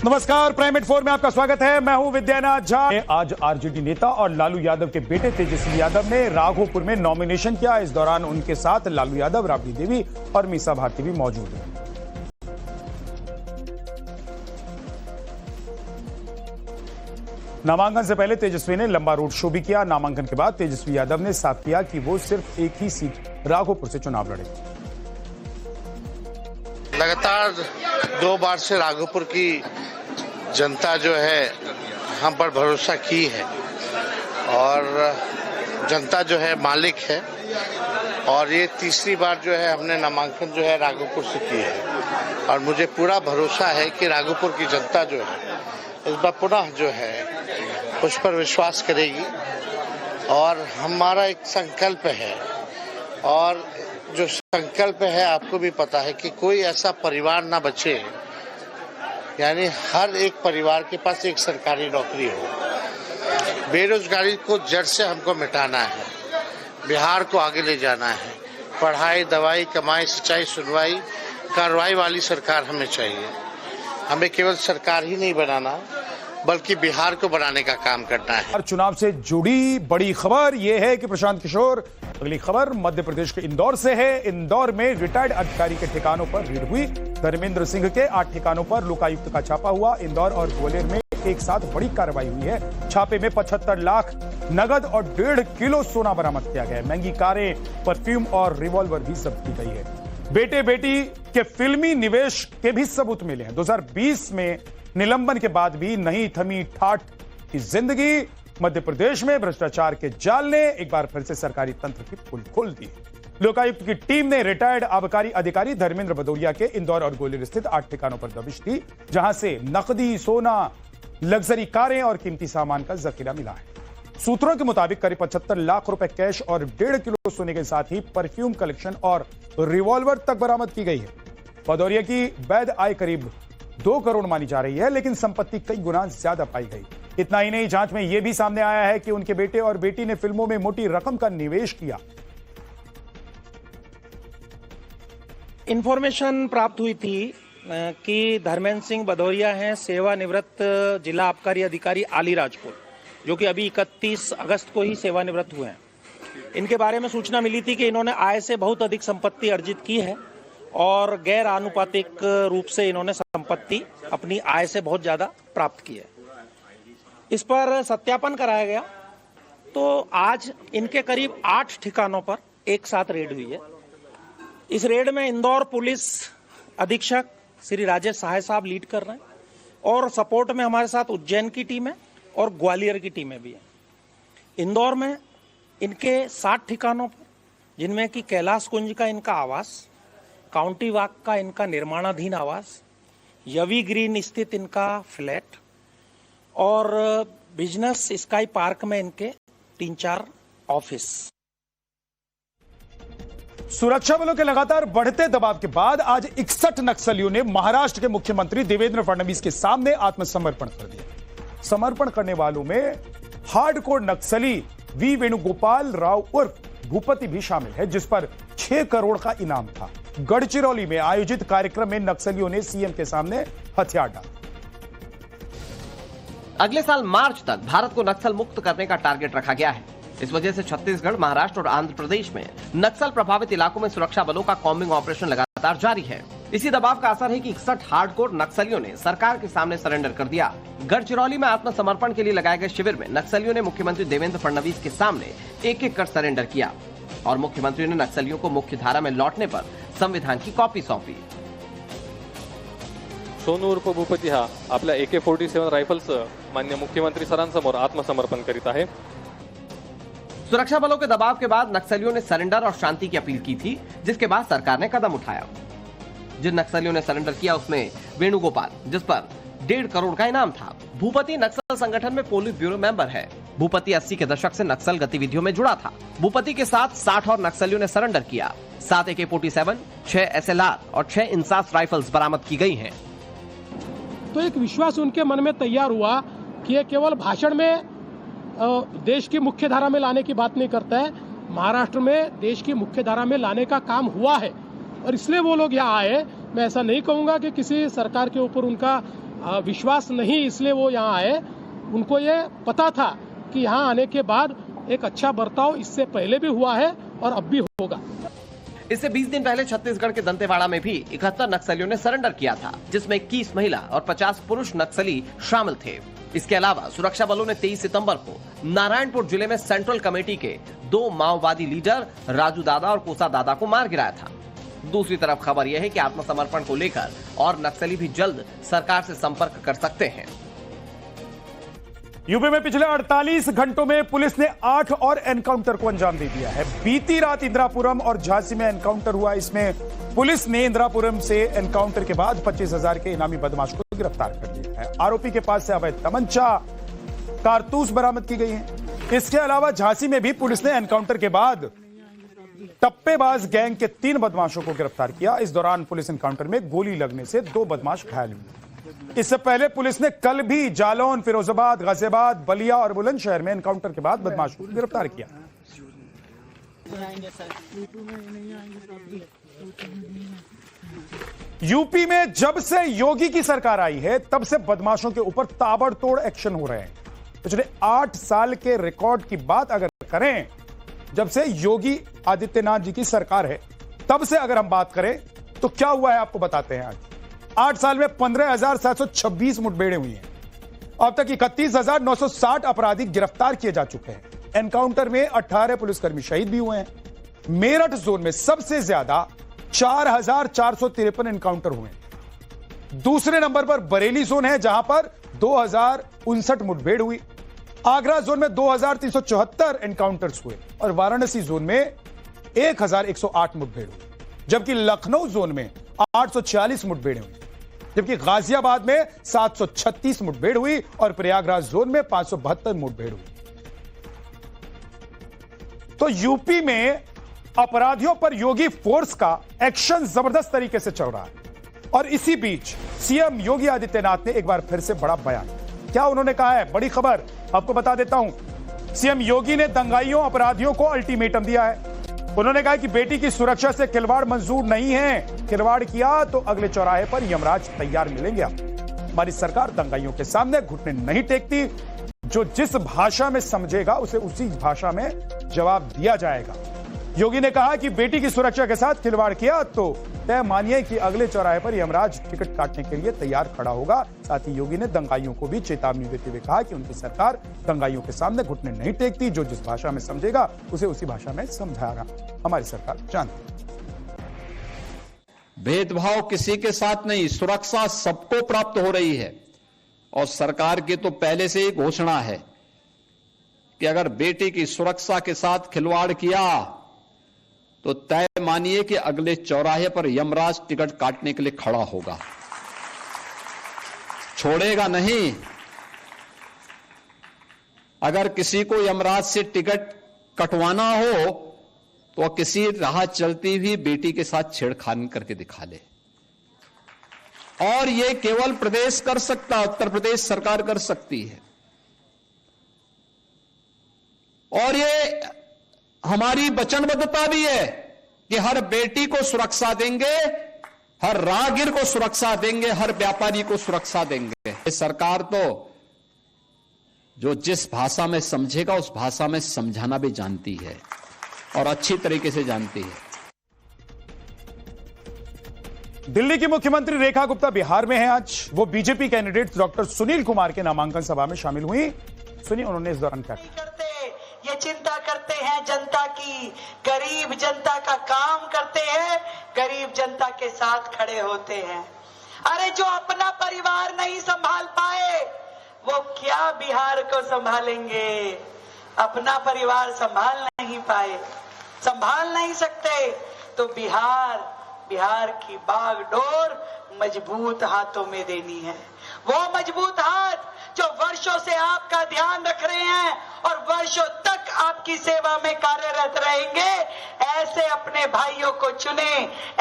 नमस्कार, प्राइम 4 में आपका स्वागत है। मैं हूं विद्यानाथ झा। आज आरजेडी नेता और लालू यादव के बेटे तेजस्वी यादव ने राघोपुर में नॉमिनेशन किया। इस दौरान उनके साथ लालू यादव, राबड़ी देवी और मीसा भारती भी मौजूद हैं। नामांकन से पहले तेजस्वी ने लंबा रोड शो भी किया। नामांकन के बाद तेजस्वी यादव ने साफ किया कि वो सिर्फ एक ही सीट राघोपुर से चुनाव लड़ेंगे। लगातार 2 बार से राघोपुर की जनता जो है हम पर भरोसा की है और जनता जो है मालिक है और ये तीसरी बार जो है हमने नामांकन जो है राघोपुर से की है और मुझे पूरा भरोसा है कि राघोपुर की जनता जो है इस बार पुनः जो है उस पर विश्वास करेगी और हमारा एक संकल्प है और जो संकल्प है आपको भी पता है कि कोई ऐसा परिवार ना बचे, यानी हर एक परिवार के पास एक सरकारी नौकरी हो। बेरोजगारी को जड़ से हमको मिटाना है, बिहार को आगे ले जाना है। पढ़ाई, दवाई, कमाई, सिंचाई, सुनवाई, कार्रवाई वाली सरकार हमें चाहिए। हमें केवल सरकार ही नहीं बनाना बल्कि बिहार को बनाने का काम करना है। चुनाव से जुड़ी बड़ी खबर यह है कि प्रशांत किशोर, अगली खबर मध्य प्रदेश के इंदौर से है। इंदौर में रिटायर्ड अधिकारी के ठिकानों पर रेड हुई। धर्मेंद्र सिंह के 8 ठिकानों पर लोकायुक्त का छापा हुआ। इंदौर और ग्वालियर में एक साथ बड़ी कार्रवाई हुई है। छापे में 75 लाख नगद और 1.5 किलो सोना बरामद किया गया है। महंगी कारें, परफ्यूम और रिवॉल्वर भी जब्त की गई है। बेटे बेटी के फिल्मी निवेश के भी सबूत मिले हैं। 2020 में निलंबन के बाद भी नहीं थमी ठाठ की जिंदगी। मध्य प्रदेश में भ्रष्टाचार के जाल ने एक बार फिर से सरकारी तंत्र की पोल खोल दी। लोकायुक्त की टीम ने रिटायर्ड आबकारी अधिकारी धर्मेंद्र भदौरिया के इंदौर और ग्वालियर स्थित 8 ठिकानों पर दबिश दी, जहां से नकदी, सोना, लग्जरी कारें और कीमती सामान का जखीरा मिला है। सूत्रों के मुताबिक करीब 75 लाख रुपए कैश और 1.5 किलो सोने के साथ ही परफ्यूम कलेक्शन और रिवॉल्वर तक बरामद की गई है। भदौरिया की वैध आय करीब 2 करोड़ मानी जा रही है, लेकिन संपत्ति कई गुना ज्यादा पाई गई। इतना ही नहीं, जांच में यह भी सामने आया है कि उनके बेटे और बेटी ने फिल्मों में मोटी रकम का निवेश किया। इंफॉर्मेशन प्राप्त हुई थी कि धर्मेंद्र सिंह भदौरिया हैं सेवानिवृत्त जिला आबकारी अधिकारी अलीराजपुर, जो कि अभी 31 अगस्त को ही सेवानिवृत्त हुए हैं। इनके बारे में सूचना मिली थी कि इन्होंने आय से बहुत अधिक संपत्ति अर्जित की है और गैर आनुपातिक रूप से इन्होंने संपत्ति अपनी आय से बहुत ज्यादा प्राप्त की है। इस पर सत्यापन कराया गया तो आज इनके करीब 8 ठिकानों पर एक साथ रेड हुई है। इस रेड में इंदौर पुलिस अधीक्षक श्री राजेश सहाय साहब लीड कर रहे हैं और सपोर्ट में हमारे साथ उज्जैन की टीम है और ग्वालियर की टीमें भी हैं। इंदौर में इनके 60 ठिकानों पर, जिनमें कि कैलाश कुंज का इनका आवास, काउंटी वाक का इनका निर्माणाधीन आवास, यवी ग्रीन स्थित इनका फ्लैट और बिजनेस स्काई पार्क में इनके 3-4 ऑफिस। सुरक्षा बलों के लगातार बढ़ते दबाव के बाद आज 61 नक्सलियों ने महाराष्ट्र के मुख्यमंत्री देवेंद्र फडणवीस के सामने आत्मसमर्पण कर दिया। समर्पण करने वालों में हार्डकोर नक्सली वी वेणुगोपाल राव उर्फ भूपति भी शामिल है, जिस पर 6 करोड़ का इनाम था। गढ़चिरौली में आयोजित कार्यक्रम में नक्सलियों ने सीएम के सामने हथियार डाला। अगले साल मार्च तक भारत को नक्सल मुक्त करने का टारगेट रखा गया है। इस वजह से छत्तीसगढ़, महाराष्ट्र और आंध्र प्रदेश में नक्सल प्रभावित इलाकों में सुरक्षा बलों का कॉम्बिंग ऑपरेशन लगातार जारी है। इसी दबाव का असर है कि 61 हार्डकोर नक्सलियों ने सरकार के सामने सरेंडर कर दिया। गढ़चिरौली में आत्मसमर्पण के लिए लगाए गए शिविर में नक्सलियों ने मुख्यमंत्री देवेंद्र फडणवीस के सामने एक-एक कर सरेंडर किया और मुख्यमंत्री ने नक्सलियों को मुख्य धारा में लौटने पर संविधान की कॉपी सौंपी। सोनू उर्फ भूपती हा आपल्या AK-47 रायफलसह माननीय मुख्यमंत्री सरांसमोर आत्मसमर्पण करीत आहे। सुरक्षा बलों के दबाव के बाद नक्सलियों ने सरेंडर और शांति की अपील की थी, जिसके बाद सरकार ने कदम उठाया। जिन नक्सलियों ने सरेंडर किया उसमें वेणुगोपाल, जिस पर 1.5 करोड़ का इनाम था। भूपति नक्सल संगठन में पोलित ब्यूरो मेंबर है। भूपति 80 के दशक से नक्सल गतिविधियों में जुड़ा था। भूपति के साथ 60 और नक्सलियों ने सरेंडर किया। 7 AK-47, 6 SLR और 6 इंसास राइफल्स बरामद की गई हैं। तो एक विश्वास उनके मन में तैयार हुआ कि ये केवल भाषण में देश की मुख्य धारा में लाने की बात नहीं करता है, महाराष्ट्र में देश की मुख्य धारा में लाने का काम हुआ है और इसलिए वो लोग यहाँ आए। मैं ऐसा नहीं कहूँगा कि किसी सरकार के ऊपर उनका विश्वास नहीं इसलिए वो यहाँ आए, उनको ये पता था कि यहाँ आने के बाद एक अच्छा बर्ताव इससे पहले भी हुआ है और अब भी होगा। इससे 20 दिन पहले छत्तीसगढ़ के दंतेवाड़ा में भी 71 नक्सलियों ने सरेंडर किया था, जिसमें 21 महिला और 50 पुरुष नक्सली शामिल थे। इसके अलावा सुरक्षा बलों ने 23 सितंबर को नारायणपुर जिले में सेंट्रल कमेटी के 2 माओवादी लीडर राजू दादा और कोसा दादा को मार गिराया था। दूसरी तरफ खबर यह है कि आत्मसमर्पण को लेकर और नक्सली भी जल्द सरकार से संपर्क कर सकते हैं। यूपी में पिछले 48 घंटों में पुलिस ने 8 और एनकाउंटर को अंजाम दे दिया है। बीती रात इंदिरापुरम और झांसी में एनकाउंटर हुआ। इसमें पुलिस ने इंदिरापुरम से एनकाउंटर के बाद 25,000 के इनामी बदमाश को गिरफ्तार कर लिया है। आरोपी के पास से अवैध तमंचा, कारतूस बरामद की गई है। इसके अलावा झांसी में भी पुलिस ने एनकाउंटर के बाद टप्पेबाज गैंग के 3 बदमाशों को गिरफ्तार किया। इस दौरान पुलिस एनकाउंटर में गोली लगने से 2 बदमाश घायल हुए। इससे पहले पुलिस ने कल भी जालौन, फिरोजाबाद, गाजियाबाद, बलिया और बुलंदशहर में एनकाउंटर के बाद बदमाशों को गिरफ्तार किया। यूपी में जब से योगी की सरकार आई है तब से बदमाशों के ऊपर ताबड़तोड़ एक्शन हो रहे हैं। पिछले 8 साल के रिकॉर्ड की बात अगर करें, जब से योगी आदित्यनाथ जी की सरकार है तब से अगर हम बात करें तो क्या हुआ है आपको बताते हैं। आज 8 साल में 15,726 मुठभेड़ें हुई हैं। अब तक 31,960 अपराधी गिरफ्तार किए जा चुके हैं। एनकाउंटर में 18 पुलिसकर्मी शहीद भी हुए हैं। मेरठ जोन में सबसे ज्यादा 4,453 एनकाउंटर हुए हैं। दूसरे नंबर पर बरेली जोन है जहां पर 2,059 मुठभेड़ हुई। आगरा जोन में 2,374 एनकाउंटर्स हुए और वाराणसी जोन में 1,108 मुठभेड़ हुई, जबकि लखनऊ जोन में 846 मुठभेड़ हुई, जबकि गाजियाबाद में 736 मुठभेड़ हुई और प्रयागराज जोन में 572 मुठभेड़ हुई। तो यूपी में अपराधियों पर योगी फोर्स का एक्शन जबरदस्त तरीके से चल रहा है। और इसी बीच सीएम योगी आदित्यनाथ ने एक बार फिर से बड़ा बयान, क्या उन्होंने कहा है, बड़ी खबर आपको बता देता हूं। सीएम योगी ने दंगाइयों अपराधियों को अल्टीमेटम दिया है। उन्होंने कहा कि बेटी की सुरक्षा से खिलवाड़ मंजूर नहीं है। खिलवाड़ किया तो अगले चौराहे पर यमराज तैयार मिलेंगे। हमारी सरकार दंगाइयों के सामने घुटने नहीं टेकती। जो जिस भाषा में समझेगा उसे उसी भाषा में जवाब दिया जाएगा। योगी ने कहा कि बेटी की सुरक्षा के साथ खिलवाड़ किया तो तय मानिए कि अगले चौराहे पर यमराज टिकट काटने के लिए तैयार खड़ा होगा। साथ ही योगी ने दंगाइयों को भी चेतावनी देते हुए कहा कि उनकी सरकार दंगाइयों के सामने घुटने नहीं टेकती। जो जिस भाषा में समझेगा उसे उसी भाषा में समझाएगा। हमारी सरकार जानती है भेदभाव किसी के साथ नहीं, सुरक्षा सबको प्राप्त हो रही है। और सरकार की तो पहले से ही घोषणा है कि अगर बेटी की सुरक्षा के साथ खिलवाड़ किया तो तय मानिए कि अगले चौराहे पर यमराज टिकट काटने के लिए खड़ा होगा, छोड़ेगा नहीं। अगर किसी को यमराज से टिकट कटवाना हो तो किसी राह चलती हुई बेटी के साथ छेड़खानी करके दिखा ले। और यह केवल प्रदेश कर सकता, उत्तर प्रदेश सरकार कर सकती है। और ये हमारी वचनबद्धता भी है कि हर बेटी को सुरक्षा देंगे, हर राहगीर को सुरक्षा देंगे, हर व्यापारी को सुरक्षा देंगे। ये सरकार तो जो जिस भाषा में समझेगा उस भाषा में समझाना भी जानती है और अच्छी तरीके से जानती है। दिल्ली की मुख्यमंत्री रेखा गुप्ता बिहार में हैं। आज वो BJP candidate doctor Sunil Kumar के नामांकन सभा में शामिल हुई। सुनिए उन्होंने इस दौरान क्या कहा। ये चिंता करते हैं जनता की, गरीब जनता का काम करते हैं, गरीब जनता के साथ खड़े होते हैं। अरे जो अपना परिवार नहीं संभाल पाए वो क्या बिहार को संभालेंगे। अपना परिवार संभाल नहीं पाए, संभाल नहीं सकते तो बिहार की बागडोर मजबूत हाथों में देनी है। वो मजबूत हाथ जो वर्षों से आपका ध्यान रख रहे हैं और वर्षों तक आपकी सेवा में कार्यरत रहेंगे। ऐसे अपने भाइयों को चुने,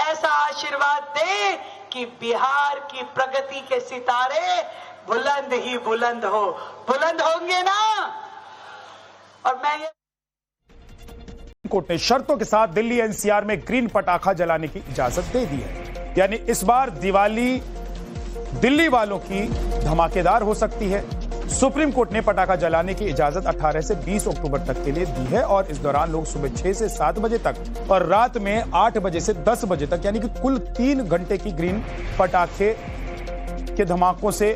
ऐसा आशीर्वाद दे कि बिहार की प्रगति के सितारे बुलंद ही बुलंद हो। बुलंद होंगे ना। और मैं ये कोर्ट ने शर्तों के साथ दिल्ली एनसीआर में ग्रीन पटाखा जलाने की इजाजत दे दी है। यानी इस बार दिवाली दिल्ली वालों की धमाकेदार हो सकती है। सुप्रीम कोर्ट ने पटाखा जलाने की इजाजत 18 से 20 अक्टूबर तक के लिए दी है और इस दौरान लोग सुबह 6 से 7 बजे तक और रात में 8 बजे से 10 बजे तक यानी कि कुल 3 घंटे की ग्रीन पटाखे के धमाकों से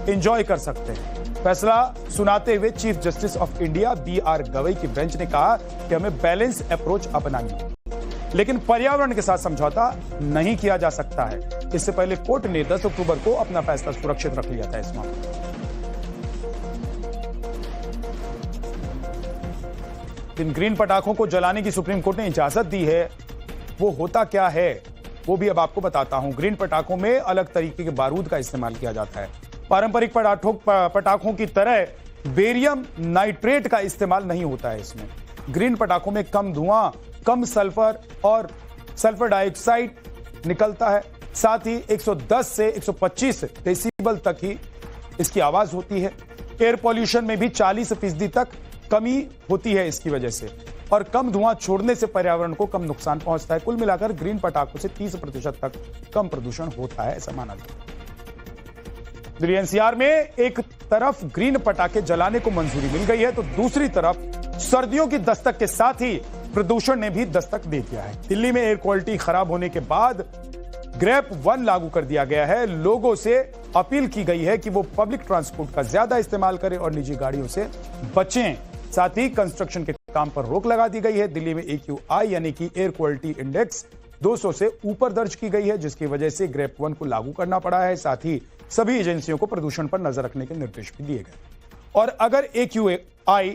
एंजॉय कर सकते हैं। फैसला सुनाते हुए chief justice of India BR Gavai की बेंच ने कहा कि हमें बैलेंस अप्रोच अपनानी है, लेकिन पर्यावरण के साथ समझौता नहीं किया जा सकता है। इससे पहले कोर्ट ने 10 अक्टूबर को अपना फैसला सुरक्षित रख लिया था इस मामले में। इन ग्रीन पटाखों को जलाने की सुप्रीम कोर्ट ने इजाजत दी है। वो होता क्या है वो भी अब आपको बताता हूं। ग्रीन पटाखों में अलग तरीके के बारूद का इस्तेमाल किया जाता है। पारंपरिक पटाखों की तरह बेरियम नाइट्रेट का इस्तेमाल नहीं होता है इसमें। ग्रीन पटाखों में कम धुआं, कम सल्फर और सल्फर डाइऑक्साइड निकलता है। साथ ही 110 से 125 डेसिबल तक ही इसकी आवाज होती है। एयर पॉल्यूशन में भी 40% तक कमी होती है इसकी वजह से, और कम धुआं छोड़ने से पर्यावरण को कम नुकसान पहुंचता है। कुल मिलाकर ग्रीन पटाखों से 30% तक कम प्रदूषण होता है, ऐसा माना जाता है। दिल्ली NCR में एक तरफ ग्रीन पटाखे जलाने को मंजूरी मिल गई है तो दूसरी तरफ सर्दियों की दस्तक के साथ ही प्रदूषण ने भी दस्तक दे दिया है। दिल्ली में एयर क्वालिटी खराब होने के बाद ग्रेप 1 लागू कर दिया गया है। लोगों से अपील की गई है कि वो पब्लिक ट्रांसपोर्ट का ज्यादा इस्तेमाल करें और निजी गाड़ियों से बचें। साथ ही कंस्ट्रक्शन के काम पर रोक लगा दी गई है। दिल्ली में AQI यानी कि एयर क्वालिटी इंडेक्स 200 से ऊपर दर्ज की गई है, जिसकी वजह से ग्रेप 1 को लागू करना पड़ा है। साथ ही सभी एजेंसियों को प्रदूषण पर नजर रखने के निर्देश भी दिए गए। और अगर AQI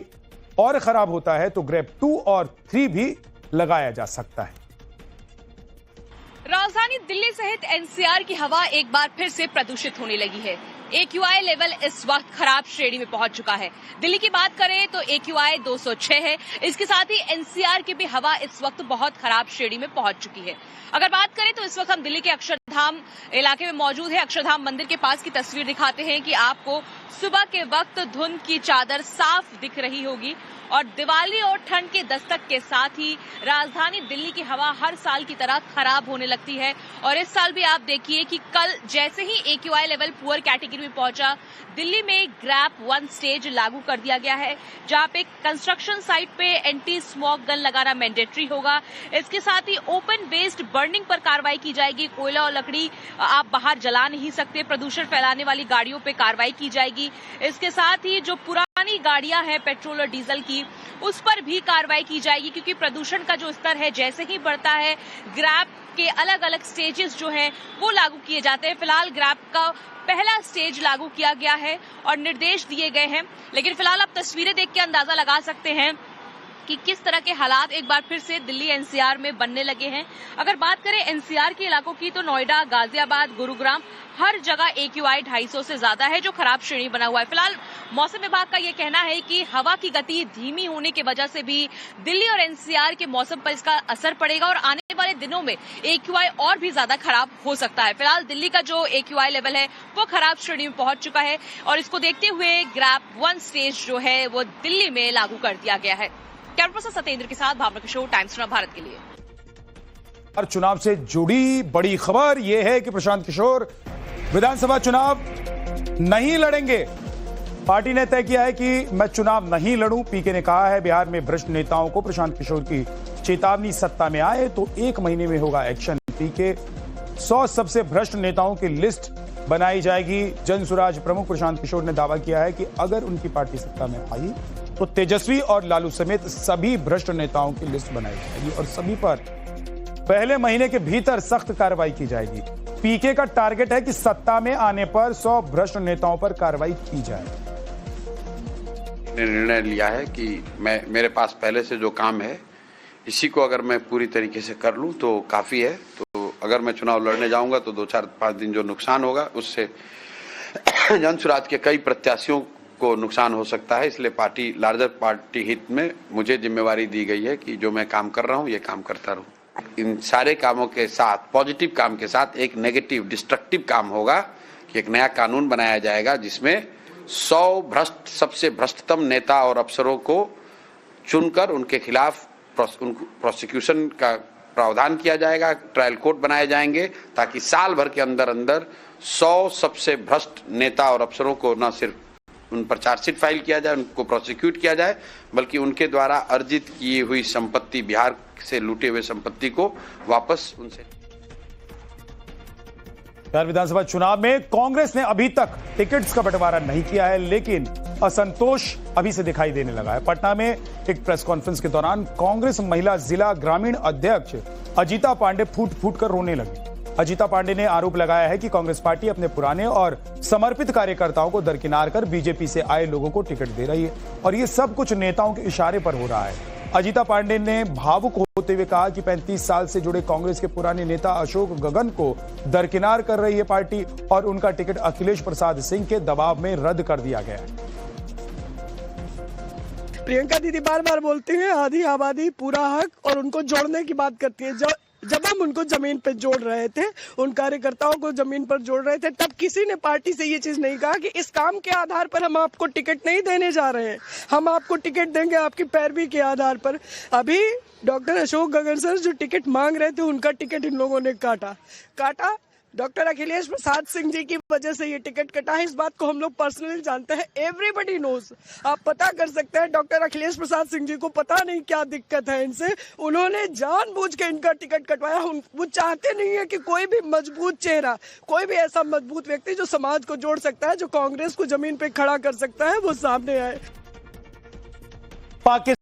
और खराब होता है तो ग्रेप 2 और 3 भी लगाया जा सकता है। राजधानी दिल्ली सहित NCR की हवा एक बार फिर से प्रदूषित होने लगी है। AQI लेवल इस वक्त खराब श्रेणी में पहुंच चुका है। दिल्ली की बात करें तो AQI 206 है। इसके साथ ही NCR की भी हवा इस वक्त बहुत खराब श्रेणी में पहुंच चुकी है। अगर बात करें तो इस वक्त हम दिल्ली के अक्षरधाम इलाके में मौजूद है। अक्षरधाम मंदिर के पास की तस्वीर दिखाते हैं कि आपको सुबह के वक्त धुंध की चादर साफ दिख रही होगी और दिवाली और ठंड के दस्तक के साथ ही राजधानी दिल्ली की हवा हर साल की तरह खराब होने लगती है। और इस साल भी आप देखिए कि कल जैसे ही AQI लेवल पुअर कैटेगरी में पहुंचा, दिल्ली में ग्रैप 1 स्टेज लागू कर दिया गया है, जहां पे कंस्ट्रक्शन साइट पे एंटी स्मोक गन लगाना मैंडेटरी होगा। इसके साथ ही ओपन वेस्ट बर्निंग पर कार्रवाई की जाएगी। कोयला और लकड़ी आप बाहर जला नहीं सकते। प्रदूषण फैलाने वाली गाड़ियों पे कार्रवाई की जाएगी। इसके साथ ही जो पुरानी गाड़ियां हैं पेट्रोल और डीजल की, उस पर भी कार्रवाई की जाएगी, क्योंकि प्रदूषण का जो स्तर है जैसे ही बढ़ता है, ग्रैप के अलग अलग स्टेजेस जो हैं वो लागू किए जाते हैं। फिलहाल ग्रैप का पहला स्टेज लागू किया गया है और निर्देश दिए गए हैं, लेकिन फिलहाल आप तस्वीरें देख के अंदाजा लगा सकते हैं कि किस तरह के हालात एक बार फिर से दिल्ली NCR में बनने लगे हैं। अगर बात करें NCR के इलाकों की तो नोएडा, गाजियाबाद, गुरुग्राम, हर जगह AQI 250 से ज्यादा है, जो खराब श्रेणी बना हुआ है। फिलहाल मौसम विभाग का यह कहना है कि हवा की गति धीमी होने की वजह से भी दिल्ली और NCR के मौसम पर इसका असर पड़ेगा और आने वाले दिनों में AQI और भी ज्यादा खराब हो सकता है। फिलहाल दिल्ली का जो AQI लेवल है वो खराब श्रेणी में पहुंच चुका है और इसको देखते हुए ग्रैप 1 स्टेज जो है वो दिल्ली में लागू कर दिया गया है। कैमरा पर्सन सत्येंद्र के साथ भावना किशोर, टाइम्स नाउ भारत के लिए। चुनाव से जुड़ी बड़ी खबर यह है कि प्रशांत किशोर विधानसभा चुनाव नहीं लड़ेंगे। पार्टी ने तय किया है कि मैं चुनाव नहीं लड़ूं। पीके ने कहा है बिहार में भ्रष्ट नेताओं को प्रशांत किशोर की चेतावनी, सत्ता में आए तो 1 महीने में होगा एक्शन। पीके 100 सबसे भ्रष्ट नेताओं की लिस्ट बनाई जाएगी। जन सुराज प्रमुख प्रशांत किशोर ने दावा किया है कि अगर उनकी पार्टी सत्ता में आई तो तेजस्वी और लालू समेत सभी भ्रष्ट नेताओं की लिस्ट बनाई जाएगी और सभी पर पहले महीने के भीतर सख्त कार्रवाई की जाएगी। पीके का टारगेट है कि सत्ता में आने पर 100 भ्रष्ट नेताओं पर कार्रवाई की जाए। निर्णय लिया है कि मेरे पास पहले से जो काम है इसी को अगर मैं पूरी तरीके से कर लूं तो काफी है। तो अगर मैं चुनाव लड़ने जाऊंगा तो 2-4-5 दिन जो नुकसान होगा उससे जन सुराज के कई प्रत्याशियों को नुकसान हो सकता है। इसलिए पार्टी लार्जर पार्टी हित में मुझे जिम्मेवारी दी गई है कि जो मैं काम कर रहा हूं ये काम करता रहूं। इन सारे कामों के साथ, पॉजिटिव काम के साथ एक नेगेटिव डिस्ट्रक्टिव काम होगा कि एक नया कानून बनाया जाएगा जिसमें 100 सबसे भ्रष्टतम नेता और अफसरों को चुनकर उनके खिलाफ प्रोसिक्यूशन का प्रावधान किया जाएगा, ट्रायल कोर्ट बनाए जाएंगे ताकि साल भर के अंदर अंदर 100 सबसे भ्रष्ट नेता और अफसरों को न सिर्फ उन पर चार्जशीट फाइल किया जाए, उनको प्रोसिक्यूट किया जाए, बल्कि उनके द्वारा अर्जित की हुई संपत्ति, बिहार से लूटे हुए संपत्ति को वापस उनसे। बिहार विधानसभा चुनाव में कांग्रेस ने अभी तक टिकट्स का बंटवारा नहीं किया है, लेकिन असंतोष अभी से दिखाई देने लगा है। पटना में एक प्रेस कॉन्फ्रेंस के दौरान कांग्रेस महिला जिला ग्रामीण अध्यक्ष अजीता पांडे फूट फूट कर रोने लगी। अजीता पांडे ने आरोप लगाया है कि कांग्रेस पार्टी अपने पुराने और समर्पित कार्यकर्ताओं को दरकिनार कर बीजेपी से आए लोगों को टिकट दे रही है और ये सब कुछ नेताओं के इशारे पर हो रहा है। अजीता पांडे ने भावुक होते हुए कहा कि 35 साल से जुड़े कांग्रेस के पुराने नेता अशोक गगन को दरकिनार कर रही है पार्टी और उनका टिकट अखिलेश प्रसाद सिंह के दबाव में रद्द कर दिया गया है। प्रियंका दीदी बार बार बोलती हैं आधी आबादी पूरा हक और उनको जोड़ने की बात करती है। जब हम उनको जमीन पे जोड़ रहे थे, उन कार्यकर्ताओं को जमीन पर जोड़ रहे थे, तब किसी ने पार्टी से ये चीज नहीं कहा कि इस काम के आधार पर हम आपको टिकट नहीं देने जा रहे हैं, हम आपको टिकट देंगे आपकी पैरवी के आधार पर। अभी डॉक्टर अशोक गगन सर जो टिकट मांग रहे थे, उनका टिकट इन लोगों ने काटा। डॉक्टर अखिलेश प्रसाद सिंह जी की वजह से ये टिकट कटा है, इस बात को हम लोग पर्सनली जानते हैं। एवरीबडी नोज, आप पता कर सकते हैं। डॉक्टर अखिलेश प्रसाद सिंह जी को पता नहीं क्या दिक्कत है इनसे, उन्होंने जानबूझ के इनका टिकट कटवाया। वो चाहते नहीं है कि कोई भी मजबूत चेहरा, कोई भी ऐसा मजबूत व्यक्ति जो समाज को जोड़ सकता है, जो कांग्रेस को जमीन पे खड़ा कर सकता है, वो सामने आए।